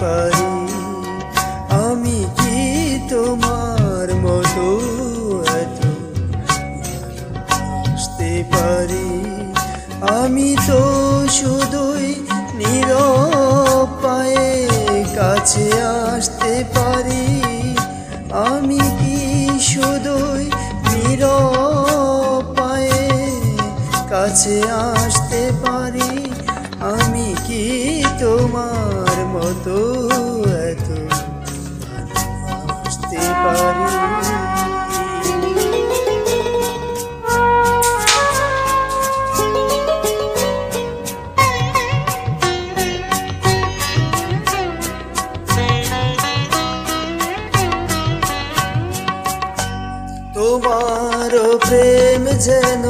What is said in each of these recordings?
পারি? আমি কি তোমার মতো এত ভালোবাসতে পারি? আমি তো শুধুই নীরব পায়ে কাছে আসতে পারি। আমি কি শুধুই নীরব পায়ে কাছে আসতে পারি? আমি কি তোমার মতো এত ভালোবাসতে পারি? তোমার প্রেম যেন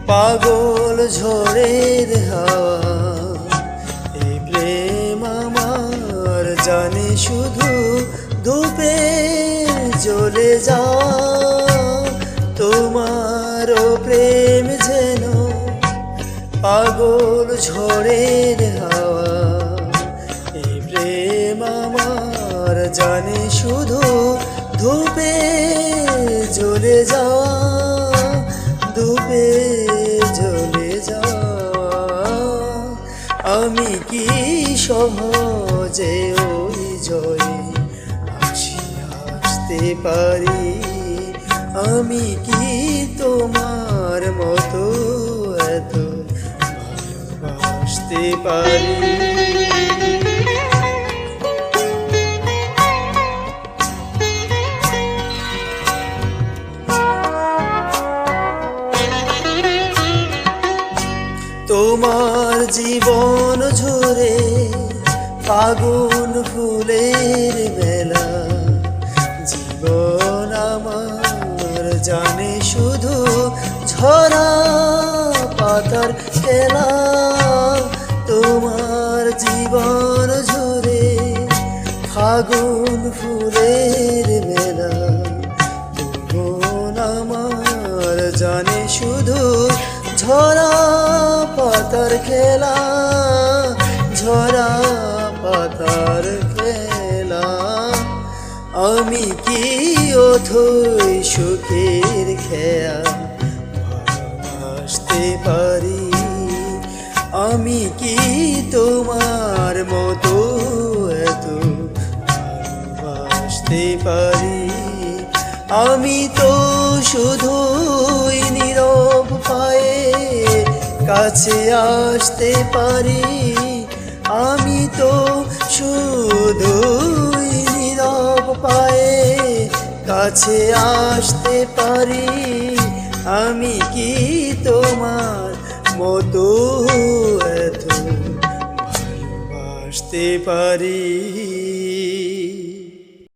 পাগল ঝড়ের হাওয়া। এই প্রেম আমার জানে শুধু ধূপে জ্বলে যাওয়া। তোমার প্রেম যেন পাগল ঝড়ের হাওয়া। এই প্রেম আমার জানে শুধু ধূপে জ্বলে যাওয়া, ধূপে জ্বলে যাওয়া। আমি কি সহজে ওই জয়ে আসতে পারি? আমি কি তোমার মতো এত ভালোবাসতে পারি? তোমার জীবন ঝরে ফাগুন ফুলের বেলা। জীবন আমার জানে শুধু ঝরা পাতার খেলা। তোমার জীবন ঝরে ফাগুন ফুলের বেলা। জীবন আমার জানে শুধু ঝরা পাতার খেলা, ঝরা পাতার খেলা। আমি কি অথই সুখের খেয়া ভালোবাসতে পারি? আমি কি তোমার মতো এত ভালোবাসতে পারি? আমি তো শুধুই নীরব পায়ে কাছে আসতে পারি। আমি তো শুধুই নীরব পায়ে কাছে আসতে পারি। আমি কি তোমার মতো এত ভালোবাসতে পারি?